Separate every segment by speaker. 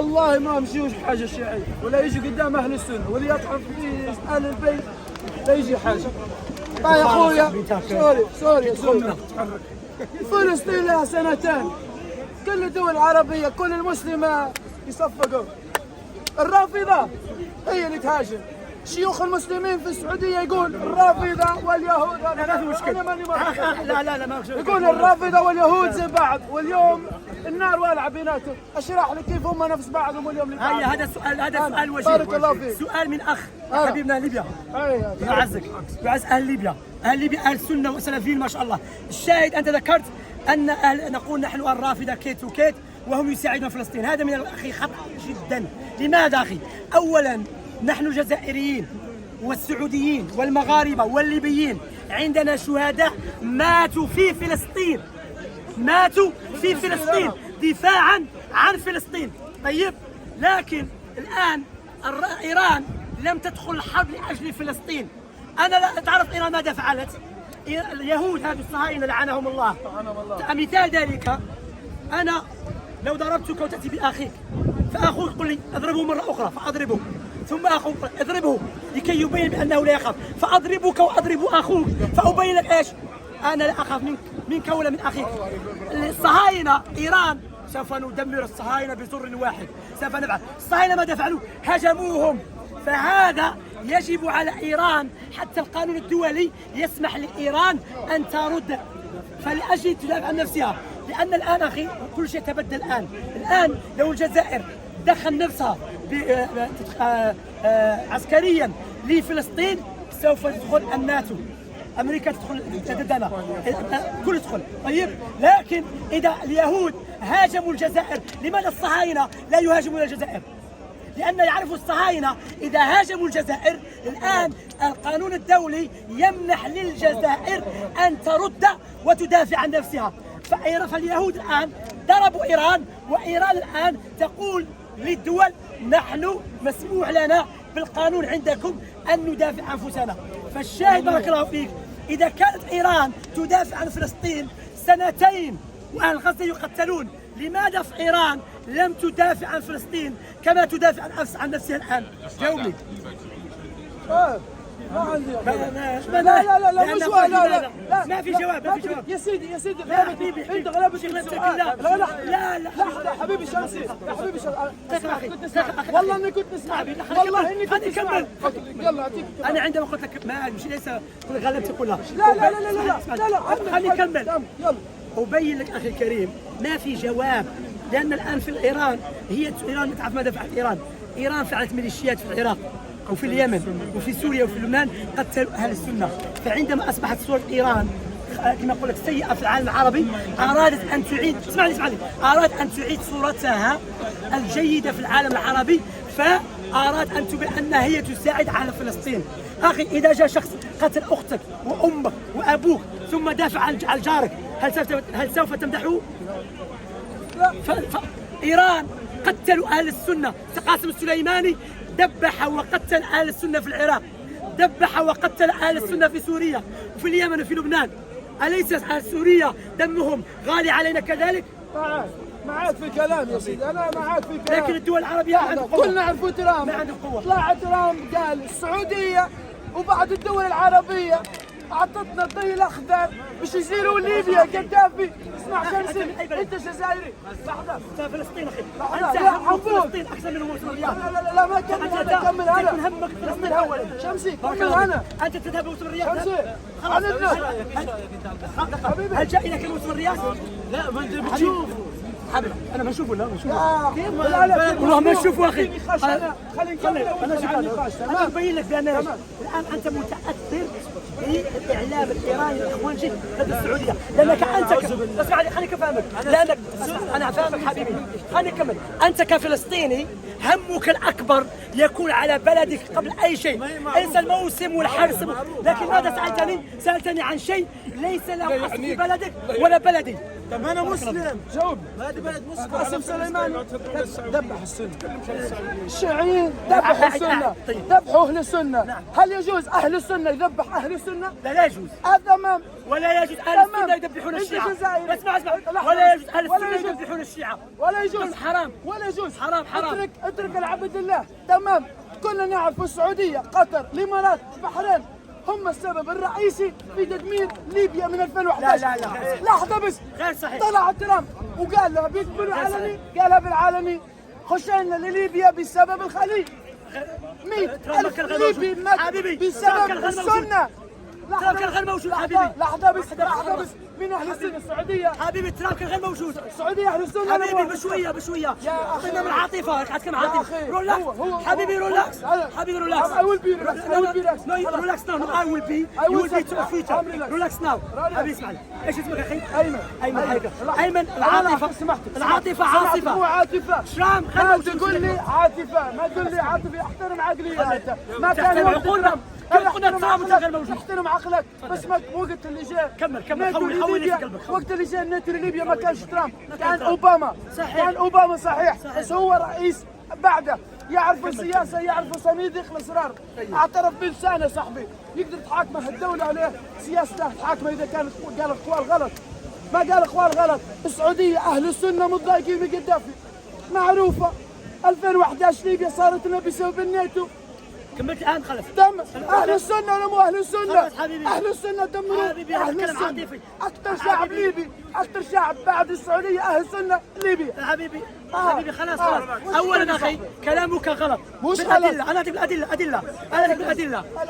Speaker 1: والله ما مشيوش بحاجه الشيعي ولا يجي قدام اهل السنه واللي يطعن في اهل البيت لا يجي حاجه. يا اخويا سوري فلسطين لها سنتين، كل الدول العربيه كل المسلمه يصفقوا. الرافضه هي اللي تهاجم. شيوخ المسلمين في السعوديه يقول الرافضه واليهود.
Speaker 2: لا ما في مشكله. لا ما في.
Speaker 1: يقول الرافضه واليهود زي بعض، واليوم النار والعه بيناتهم. اشرح لك كيف هم نفس بعضهم واليوم
Speaker 2: هيا هذا سؤال وجيه.
Speaker 1: بارك الله فيك.
Speaker 2: سؤال من اخ حبيبنا ليبيا. يعزك يعز اهل ليبيا، اهل السنه والسلفيين ما شاء الله. الشاهد انت ذكرت ان نقول نحن الرافضه كيت وكيت وهم يساعدون فلسطين. هذا من الاخي خطا جدا. لماذا اخي؟ اولا نحن الجزائريين والسعوديين والمغاربه والليبيين عندنا شهداء ماتوا في فلسطين، ماتوا في فلسطين دفاعا عن فلسطين. طيب لكن الان ايران لم تدخل الحرب لاجل فلسطين. انا لا تعرف ايران ماذا فعلت؟ اليهود هذو الصهاينه لعنهم الله. مثال ذلك انا لو ضربتك وتاتي باخيك فاخوك يقول لي اضربه مره اخرى فاضربه، ثم اخوك اضربه لكي يبين بانه لا يخاف، فاضربك واضرب اخوك فابين لك ايش؟ انا لا اخاف منك ولا من اخيك. الصهاينه ايران سوف ندمر الصهاينه بزر واحد، سوف نفعل. الصهاينه ماذا فعلوا؟ هجموهم. فهذا يجب على ايران، حتى القانون الدولي يسمح لايران ان ترد فلاجل تدافع عن نفسها. لان الان اخي كل شيء تبدل الان لو الجزائر دخل نفسها عسكريا لفلسطين سوف تدخل الناتو، امريكا تدخل ضدنا، كل يدخل. طيب لكن اذا اليهود هاجموا الجزائر، لماذا الصهاينه لا يهاجمون الجزائر؟ لأن يعرفوا الصهاينة إذا هاجموا الجزائر الآن القانون الدولي يمنح للجزائر أن ترد وتدافع عن نفسها. فاليهود الآن ضربوا إيران، وإيران الآن تقول للدول نحن مسموح لنا بالقانون عندكم أن ندافع عن أنفسنا. فالشاهد بارك الله فيك، إذا كانت إيران تدافع عن فلسطين سنتين وأهل غزة يقتلون، لماذا في إيران لم تدافع عن فلسطين كما تدافع عن نفسها الآن؟ جاوبني.
Speaker 1: ما عندي.
Speaker 2: لا
Speaker 1: مش لا
Speaker 2: ما في جواب.
Speaker 1: يا سيدي
Speaker 2: لا حبيبي
Speaker 1: انت غلبت
Speaker 2: السؤال. لا
Speaker 1: حبيبي شمسي والله اني كنت نسمع، والله اني كنت نسمع. يلا اعطيك.
Speaker 2: انا عندما قلت لك ما مش ليس غلبتك كلها.
Speaker 1: لا
Speaker 2: خليني اكمل.
Speaker 1: يلا
Speaker 2: أبين لك أخي الكريم ما في جواب. لأن الآن في إيران إيران تعرف ماذا فعلت إيران؟ إيران فعلت ميليشيات في العراق وفي اليمن وفي سوريا وفي لبنان قتلوا أهل السنة. فعندما أصبحت صورة إيران كما أقول لك سيئة في العالم العربي، أرادت أن تعيد، اسمعني أرادت أن تعيد صورتها الجيدة في العالم العربي، فأراد أن تبين أنها هي تساعد على فلسطين. أخي إذا جاء شخص قتل أختك وأمك وأبوك ثم دافع عن جارك، هل سوف تمدحه؟ إيران قتلوا أهل السنة. قاسم السليماني دبح وقتل أهل السنة في العراق، دبح وقتل أهل السنة في سوريا وفي اليمن وفي لبنان. أليس أهل سوريا دمهم غالي علينا كذلك؟
Speaker 1: معاك في كلام يا سيدي، أنا معاك في كلام.
Speaker 2: لكن الدول العربية ما عندها قوة.
Speaker 1: كلنا نعرفوا ترامب،
Speaker 2: ما عندهم قوة.
Speaker 1: طلع ترامب قال السعودية وبعض الدول العربية أعطتنا الضي الأخضر باش يصيروا ليبيا قدافي. اسمع شمسي أنت جزائري. لحظة
Speaker 2: فلسطين أخي،
Speaker 1: أنت
Speaker 2: فلسطين أكثر منهم وصل الرياض.
Speaker 1: لا ما كمل أنا، كمل أنا.
Speaker 2: يكون همك فلسطين أولا.
Speaker 1: شمسي كمل أنا.
Speaker 2: أنت تذهب وصل الرياض.
Speaker 1: شمسي
Speaker 2: خلاص.
Speaker 1: حبيبي
Speaker 2: هل جاء إليك وصل الرياض؟
Speaker 1: لا ما أنت بتشوف
Speaker 2: حبيبي أنا ما أشوفه. لا ما
Speaker 1: أشوفه.
Speaker 2: والله ما أشوفه أخي.
Speaker 1: خلينا نكمل النقاش.
Speaker 2: أنا أبين لك بأن الآن أنت متأثر بالإعلام الإيراني الإخوان جد ضد السعودية، لأنك أنت اسمعني خليني أفهمك، لأنك أنا أفهمك حبيبي، خليني أكمل. أنت كفلسطيني همك الأكبر يكون على بلدك قبل أي شيء، انسى الموسم والحرس. لكن ماذا سألتني؟ سألتني عن شيء ليس له أصل في بلدك ولا بلدي.
Speaker 3: طب انا مسلم.
Speaker 1: جاوب.
Speaker 3: هذه بلد مسلم.
Speaker 1: قاسم سليماني ذبح السنة. الشيعيين ذبحوا السنة، ذبحوا أهل السنة. هل يجوز أهل السنة يذبح أهل السنة؟
Speaker 2: لا يجوز.
Speaker 1: تمام.
Speaker 2: ولا يجوز اهل السنه يذبحون الشيعه. اسمع ولا يجوز اهل السنه يذبحون الشيعه.
Speaker 1: ولا يجوز.
Speaker 2: حرام.
Speaker 1: ولا يجوز.
Speaker 2: حرام.
Speaker 1: اترك العبد الله. تمام. كلنا نعرف السعودية، قطر، الإمارات، البحرين هم السبب الرئيسي في تدمير ليبيا من 2011.
Speaker 2: لا.
Speaker 1: لحظة بس.
Speaker 2: غير صحيح.
Speaker 1: طلع ترامب وقال لها بيقبلوا علني، قالها بالعالمي خشينا لليبيا بسبب الخليج. 100,000 ليبي مات بسبب السنة.
Speaker 2: ترامب كان غير موجود حبيبي.
Speaker 1: لحظة بس. من أهل السنة السعودية.
Speaker 2: حبيبي ترامب كان غير موجود.
Speaker 1: السعودية أهل السنة.
Speaker 2: حبيبي بشوية.
Speaker 1: يا أخي.
Speaker 2: من العاطفة، كم عاطفة. ريلاكس.
Speaker 1: هو
Speaker 2: حبيبي ريلاكس. حبيبي ريلاكس.
Speaker 1: I will be relaxed.
Speaker 2: No, relax now. I will be. You will be to a future. Relax now. حبيبي اسمعني. ايش اسمك يا اخي؟ أيمن. العاطفة عاصفة.
Speaker 1: مو عاطفة.
Speaker 2: ترامب
Speaker 1: ما تقول لي عاطفة، ما تقول لي عاطفة. احترم عقلياتك. ما كان
Speaker 2: تحترم عقولنا. قلنا ترامب غير موجود.
Speaker 1: احترم عقلك. بس ما وقت اللي جاء
Speaker 2: كمل حول لي في قلبك.
Speaker 1: وقت اللي جاء الناتو لليبيا ما كانش ترامب، كان اوباما. كان اوباما صحيح. بس هو رئيس بعده يعرف السياسه، يعرف صناديق الاسرار. اعترف بلسانه صاحبي، يقدر تحاكمه الدوله عليه سياسته، تحاكمه اذا كانت قال اقوال غلط. ما قال اقوال غلط. السعوديه اهل السنه متضايقين بقدافي، معروفه. 2011 ليبيا صارت لنا بسبب الناتو.
Speaker 2: كملت الان خلص.
Speaker 1: اهل السنه ولا مو اهل السنه؟
Speaker 2: خلص حبيبي.
Speaker 1: اهل السنه دمروا
Speaker 2: حبيبي
Speaker 1: اهل
Speaker 2: كلام
Speaker 1: السنه.
Speaker 2: عاطفي.
Speaker 1: اكثر شعب ليبي، اكثر شعب بعد السعوديه اهل السنه ليبيا.
Speaker 2: حبيبي خلاص. اولا اخي كلامك غلط.
Speaker 1: مش
Speaker 2: بالادله. انا اجيب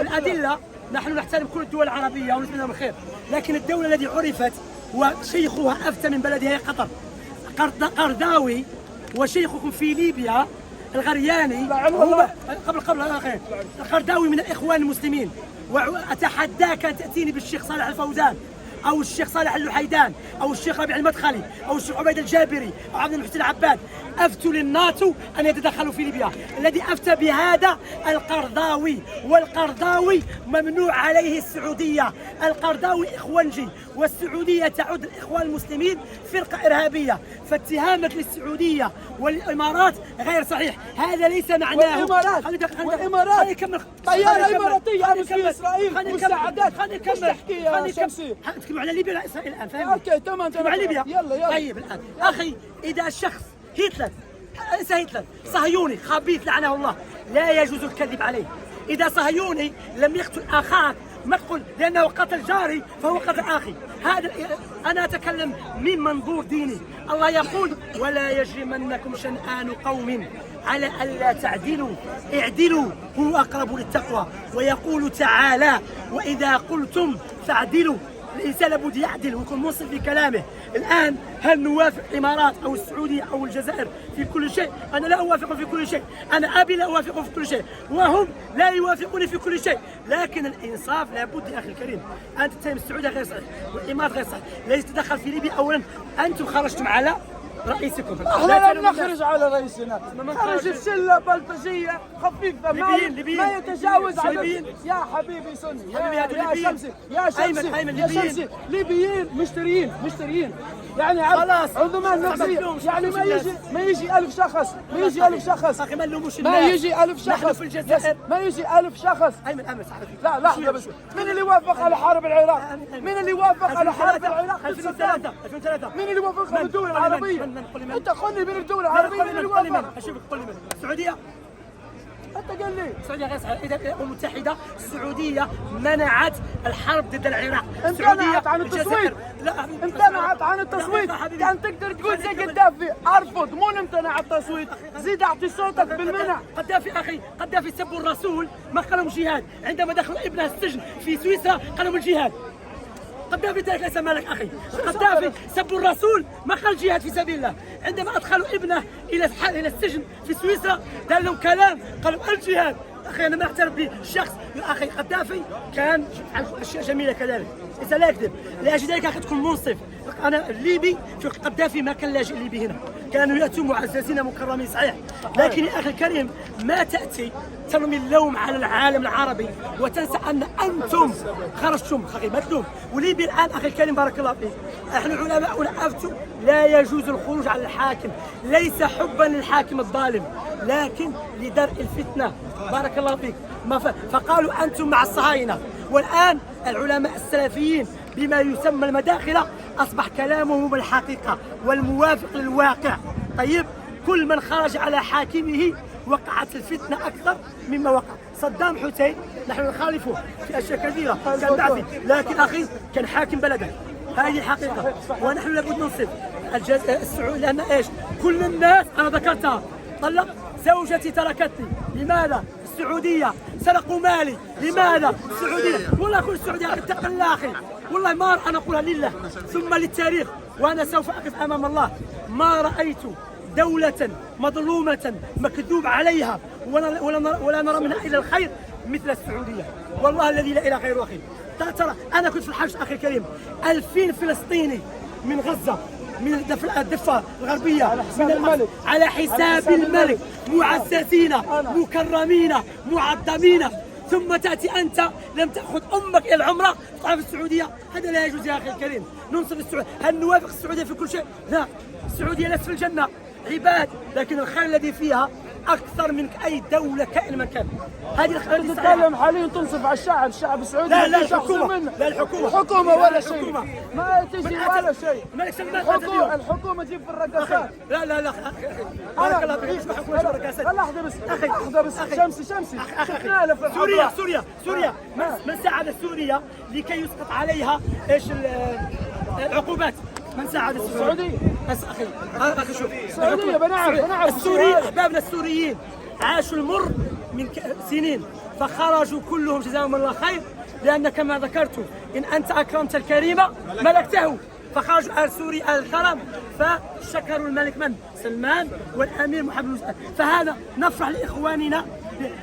Speaker 2: الادله. نحن نحترم كل الدول العربيه ونتمنى لهم الخير، لكن الدوله التي عرفت وشيخها افتى من بلدها هي قطر. قرداوي وشيخكم في ليبيا الغرياني هو قبل اخي القرداوي من الاخوان المسلمين. واتحداك ان تاتيني بالشيخ صالح الفوزان او الشيخ صالح اللحيدان او الشيخ ربيع المدخلي او الشيخ عبيد الجابري او عبد المحسن العباد. افتوا للناتو ان يتدخلوا في ليبيا. الذي افتى بهذا القرضاوي، والقرضاوي ممنوع عليه السعوديه. القرضاوي اخوانجي، والسعوديه تعد الاخوان المسلمين فرقه ارهابيه، فاتهامك للسعوديه والامارات غير صحيح. هذا ليس معناه
Speaker 1: والامارات
Speaker 2: خليني اكمل.
Speaker 1: طياره اماراتيه امس في اسرائيل مساعدات.
Speaker 2: خليني
Speaker 1: تحكي يا شمسي.
Speaker 2: تتكلم على ليبيا ولا اسرائيل الان؟ فاهمني؟
Speaker 1: اوكي تمام
Speaker 2: على ليبيا.
Speaker 1: يلا
Speaker 2: طيب الان اخي، اذا الشخص هتلر صهيوني خبيث لعنه الله، لا يجوز الكذب عليه. اذا صهيوني لم يقتل اخاك مقتل لانه قتل جاري فهو قتل اخي. هذا انا اتكلم من منظور ديني. الله يقول ولا يجرمنكم شنآن قوم على الا تعدلوا اعدلوا هو اقرب للتقوى. ويقول تعالى واذا قلتم فاعدلوا. الانسان لابد يعدل ويكون منصف في كلامه. الان هل نوافق الامارات او السعوديه او الجزائر في كل شيء؟ انا لا اوافق في كل شيء. انا ابي لا اوافق في كل شيء، وهم لا يوافقون في كل شيء. لكن الانصاف لابد يا اخي الكريم. انت تتهم السعوديه غير صحيح والامارات غير صحيح. ليس تدخل في ليبيا. اولا انتم خرجتم على رئيسكم.
Speaker 1: احنا لم نخرج على رئيسنا، خرج بشله بلطجيه خفيفه ما يتجاوز عدد. يا حبيبي سني يا شمسي يا شمسي ليبيين مشتريين يعني عندهم نفسيه. يعني ما يجي 1000 شخص
Speaker 2: اخي ما نلوموش
Speaker 1: ما يجي 1000 شخص
Speaker 2: نحن في الجزائر
Speaker 1: ما يجي 1000 شخص. لا لحظه بس. من اللي وافق على حرب العراق؟ من اللي وافق على حرب العراق؟
Speaker 2: 2003
Speaker 1: من اللي وافق بالدول العربيه؟ انت قل لي من الدول العربيه من اللي وافق؟
Speaker 2: اشوفك قل لي من السعوديه.
Speaker 1: انت قال لي
Speaker 2: السعوديه غير صحيح. اذا الامم المتحده السعوديه منعت الحرب ضد العراق.
Speaker 1: امتنعت عن التصويت.
Speaker 2: لا
Speaker 1: امتنعت عن التصويت. كان تقدر تقول زي قدافي ارفض مو امتنع التصويت، زيد اعطي صوتك بالمنع.
Speaker 2: قدافي سبوا الرسول ما قالوا جهاد. عندما دخلوا ابنه السجن في سويسرا قالوا الجهاد. قدافي ترك ليس مالك اخي. قدافي سبوا الرسول ما قال جهاد في سبيل الله. عندما ادخلوا ابنه الى السجن في سويسرا قال لهم كلام قالوا الجهاد. اخي انا ما اعترف بالشخص. اخي قدافي كان اشياء جميله كذلك، لا يكذب. لاجل ذلك اخي تكون منصف. انا الليبي في قدافي ما كان لاجئ ليبي هنا، كانوا يأتوا معززين مكرمين صحيح، لكن يا أخي الكريم ما تأتي ترمي اللوم على العالم العربي وتنسى أن أنتم خرجتم أخي مظلوم. وليبيا الآن أخي الكريم بارك الله فيك، احنا علماؤنا أفتوا لا يجوز الخروج على الحاكم، ليس حبا للحاكم الظالم لكن لدرء الفتنة بارك الله فيك. فقالوا أنتم مع الصهاينة، والآن العلماء السلفيين بما يسمى المداخلة أصبح كلامهم بالحقيقة والموافق للواقع. طيب كل من خرج على حاكمه وقعت الفتنة أكثر مما وقع. صدام حسين نحن نخالفه في أشياء كثيرة كان دافي، لكن أخي كان حاكم بلده، هذه الحقيقة. ونحن لابد ننصف السعودية لأن إيش؟ كل الناس أنا ذكرتها طلق زوجتي تركتني، لماذا؟ السعودية سرقوا مالي، لماذا؟ السعودية. والله كل السعودية اتق الله أخي، والله ما أنا أقولها لله ثم للتاريخ، وأنا سوف أقف أمام الله. ما رأيت دولة مظلومة مكذوب عليها ولا نرى منها إلا الخير مثل السعودية، والله الذي لا إله غيره. أخي ترى أنا كنت في الحج أخي الكريم 2000 فلسطيني من غزة من الضفة الغربية من الملك على حساب الملك معززين مكرمين معظمين، ثم تأتي أنت لم تأخذ أمك إلى العمرة تطلع في السعودية. هذا لا يجوز يا أخي الكريم. ننصف السعودية، هل نوافق السعودية في كل شيء؟ لا، السعودية ليست في الجنة، عباد، لكن الخير الذي فيها أكثر من أي دولة كائن من كان. هذه الخير اللي
Speaker 1: تتكلم حاليا تنصف على الشعب السعودي.
Speaker 2: لا الحكومة، لا
Speaker 1: الحكومة ولا شيء، ما تجي ولا شيء.
Speaker 2: ملك سلمان
Speaker 1: الحكومة تجيب في الرقصات.
Speaker 2: لا بارك الله فيك. اسمع حكومة الرقصات.
Speaker 1: لحظة بس شمسي
Speaker 2: سوريا من ساعد سوريا لكي يسقط عليها ايش العقوبات؟ من ساعد
Speaker 1: السعودية؟
Speaker 2: اخي شوف
Speaker 1: السعودية بنعرف
Speaker 2: السوريين احبابنا السوريين عاشوا المر من سنين فخرجوا كلهم جزاهم الله خير، لان كما ذكرت ان انت اكرمت الكريم ملكته، فخرجوا آل سوري آل الكرم فشكروا الملك من؟ سلمان والامير محمد. فهذا نفرح لاخواننا.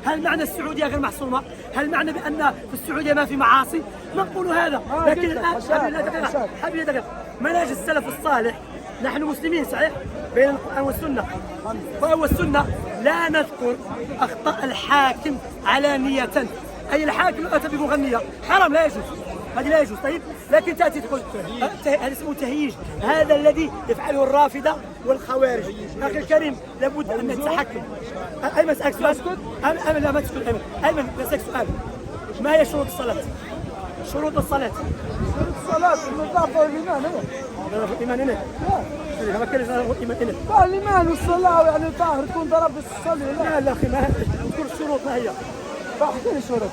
Speaker 2: هل معنى السعوديه غير محصومه؟ هل معنى بان في السعوديه ما في معاصي؟ نقول هذا، لكن الان حبيبي دقيقه منهج السلف الصالح. نحن مسلمين صحيح بين القرآن والسنة، القرآن والسنة لا نذكر أخطاء الحاكم علانية، أي الحاكم أتى بمغنية حرام لا يجوز، هذه لا يجوز. طيب لكن تأتي تقول هذا اسمه تهييج، هذا الذي يفعله الرافضة والخوارج. أخي الكريم لابد أن نتحكم. أيمن أسألك سؤال. أيمن لا ما تسكت. أيمن أسألك سؤال، ما هي شروط الصلاة؟ شروط الصلاة
Speaker 1: النظافة والإيمان.
Speaker 2: الإيمان هنا؟ لا ما كانش الإيمان هنا.
Speaker 1: الإيمان والصلاة يعني طاهر تكون ضرب تصلي.
Speaker 2: لا أخي ما كل الشروط ما هي.
Speaker 1: أعطيني شروط.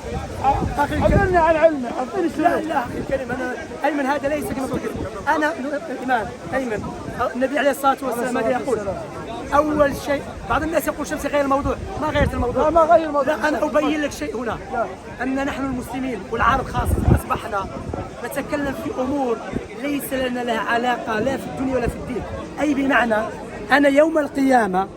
Speaker 1: أعطيني عن علمي، أعطيني شروط.
Speaker 2: لا أخي الكريم أنا أيمن هذا ليس كما قلت. أنا الإيمان أيمن النبي عليه الصلاة والسلام ماذا يقول؟ أول شيء بعض الناس يقول شمسي غير الموضوع، ما غيرت الموضوع.
Speaker 1: ما غير الموضوع.
Speaker 2: لا أنا أبين لك شيء هنا، أن نحن المسلمين والعرب خاصة أصبحنا نتكلم في أمور ليس لنا لها علاقة لا في الدنيا ولا في الدين. أي بمعنى أنا يوم القيامة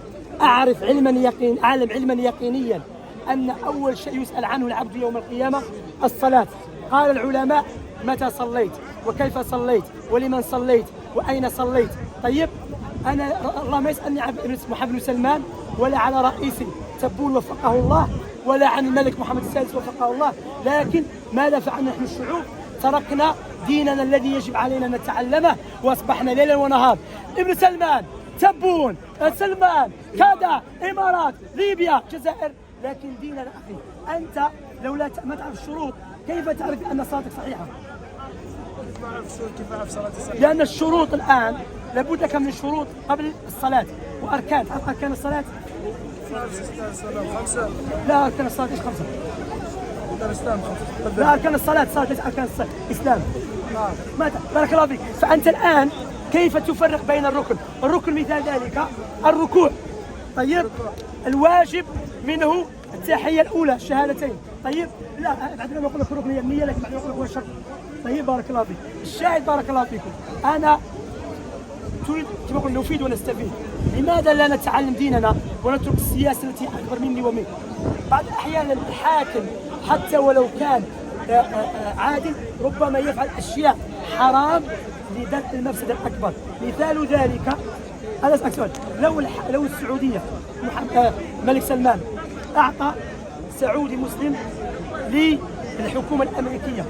Speaker 2: أعرف أعلم علما يقينيا أن أول شيء يسأل عنه العبد يوم القيامة الصلاة. قال العلماء متى صليت وكيف صليت ولمن صليت وأين صليت. طيب أنا الله ما يسألني عن محمد بن سلمان ولا على رئيسي تبون وفقه الله ولا عن الملك محمد السادس وفقه الله، لكن ماذا فعلنا نحن الشعوب؟ تركنا ديننا الذي يجب علينا أن نتعلمه وأصبحنا ليلا ونهار ابن سلمان تبون سلمان كذا إمارات ليبيا جزائر، لكن ديننا أخي أنت لو ما تعرف الشروط كيف تعرف أن صلاتك صحيحة؟ لأن الشروط الآن لابد لك من الشروط قبل الصلاة وأركان. تعرف أركان الصلاة؟ لا أركان الصلاة إيش خمسة؟ لا أركان الصلاة ليس أركان الصلاة إسلام. بارك الله فيك. فأنت الآن كيف تفرق بين الركن مثال ذلك الركوع. طيب الواجب منه التحية الأولى الشهادتين. طيب لا بعد ما أقول لك الركن هي النية، لكن بعد ما أقول لك هو الشرط. طيب بارك الله فيك. الشاهد بارك الله فيكم، أنا تريد كما قلنا نفيد ونستفيد. لماذا لا نتعلم ديننا ونترك السياسة التي أكبر مني ومنك؟ بعض الأحيان الحاكم حتى ولو كان عادل ربما يفعل أشياء حرام لدرء المفسدة الأكبر. مثال ذلك أنا أسألك سؤال، لو السعودية ملك سلمان أعطى سعودي مسلم للحكومة الأمريكية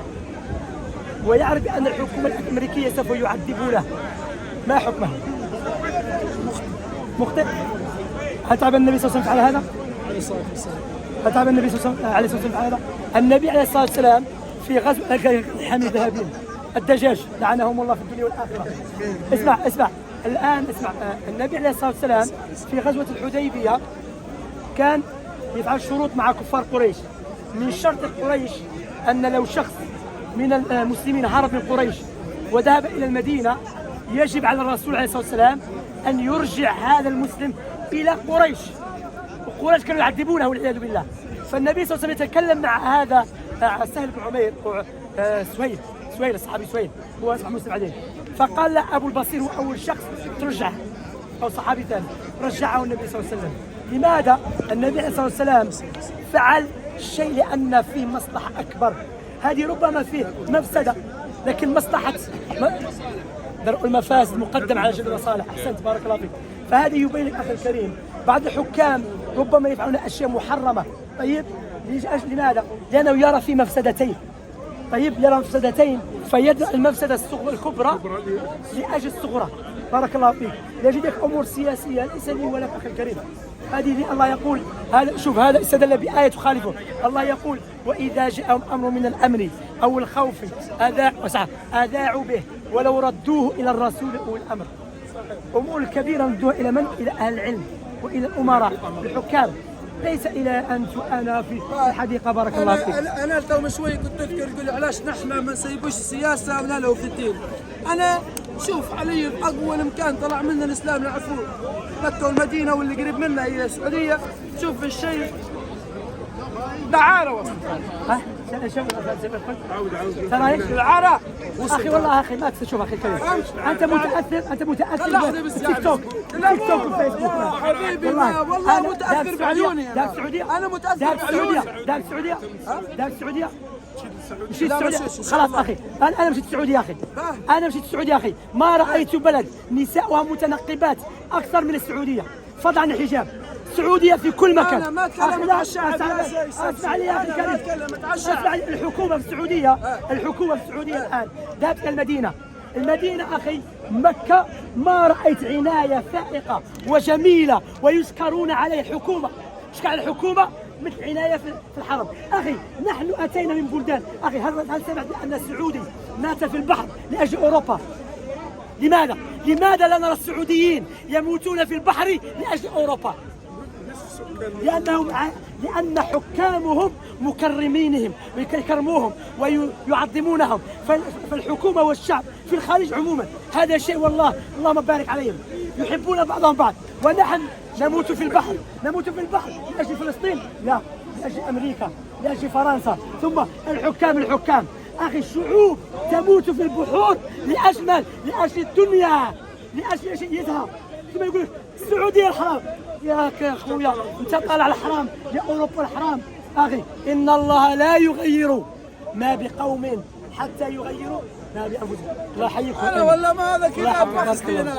Speaker 2: ويعرف بأن الحكومة الأمريكية سوف يعذبونه، ما حكمه؟ مخطئ. هل تعب النبي صلى الله عليه وسلم على هذا؟ هل تعب النبي صلى الله عليه وسلم على هذا؟ النبي عليه الصلاة والسلام في غزوة الحامي الذهبين الدجاج لعنهم الله في الدنيا والآخرة. اسمع الآن اسمع. النبي عليه الصلاة والسلام في غزوة الحديبية كان يفعل شروط مع كفار قريش. من شرط قريش أن لو شخص من المسلمين هرب من قريش وذهب إلى المدينة يجب على الرسول عليه الصلاة والسلام أن يرجع هذا المسلم إلى قريش. وقريش كانوا يعذبونه والعياذ بالله. فالنبي صلى الله عليه وسلم يتكلم مع هذا سهل بن عمير سهيل الصحابي سهيل هو اسمه مسلم عليه، فقال له أبو البصير هو أول شخص ترجعه أو صحابي ثاني رجعه النبي صلى الله عليه وسلم. لماذا؟ النبي عليه الصلاة والسلام فعل شيء لأن فيه مصلحة أكبر. هذه ربما فيه مفسدة لكن مصلحة درء المفاسد مقدم على جلب المصالح. أحسنت بارك الله فيك. فهذه يبين لك أخي الكريم بعض الحكام ربما يفعلون أشياء محرمة. طيب لماذا؟ لأنه يرى في مفسدتين. طيب يرى مفسدتين فيدع المفسدة الكبرى لأجل الصغرى. بارك الله فيك. يجدك أمور سياسية ليس لي ولك أخي الكريم. هذه الله يقول هذا شوف هذا استدل بآية تخالفه. الله يقول وإذا جاءهم أمر من الأمن أو الخوف أذاعوا به ولو ردوه إلى الرسول أو الأمر. أمور كبيرة ردوها إلى من؟ إلى أهل العلم وإلى الأمراء الحكام ليس إلى أن أنا في الحديقة. بارك الله فيك.
Speaker 1: أنا تو شوي كنت تذكر تقول علاش نحن ما نسيبوش السياسة ولا له في الدين. أنا شوف علي أول مكان طلع منا الإسلام نعرفوه مكة والمدينة واللي قريب منا هي السعودية. شوف الشيء دعارة وصل.
Speaker 2: ها؟ ترى
Speaker 1: دعارة
Speaker 2: أخي والله أخي ما تشوف أخي الكريم أنت متأثر بالتيك توك والفيسبوك.
Speaker 1: حبيبي والله متأثر بعيوني.
Speaker 2: داك السعودية
Speaker 1: أنا متأثر بعيوني.
Speaker 2: داك السعودية مشيت السعودية خلاص أخي. أنا مشيت السعودية أخي. أنا مشيت السعودية أخي ما رأيت بلد نساؤها متنقبات أكثر من السعودية فضلا عن الحجاب. السعودية في كل مكان.
Speaker 1: أنا ما أتكلم عن الشعب.
Speaker 2: اسمع لي يا أخي الكريم. اسمع لي. الحكومة في السعودية الآن ذات المدينة أخي مكة ما رأيت عناية فائقة وجميلة ويشكرون عليه الحكومة. اشكال على الحكومة مثل عناية في الحرم. أخي نحن أتينا من بلدان أخي هل سمعت أن السعودي مات في البحر لأجل أوروبا؟ لماذا لا نرى السعوديين يموتون في البحر لأجل أوروبا؟ لأن حكامهم مكرمينهم ويكرموهم ويعظمونهم. فالحكومة والشعب في الخارج عموما هذا شيء والله اللهم بارك عليهم يحبون بعضهم بعض. ونحن نموت في البحر لأجل فلسطين؟ لا، لأجل أمريكا لأجل فرنسا. ثم الحكام أخي الشعوب تموت في البحور لأجل الدنيا لأجل شيئتها. ثم يقول السعودية الحرام. يا أخويا أنت طالع الحرام يا أوروبا الحرام. أخي إن الله لا يغير ما بقوم حتى يغيروا ما بأنفسهم. الله يحييكم.
Speaker 1: أنا والله ما هذا كذا فلسطين.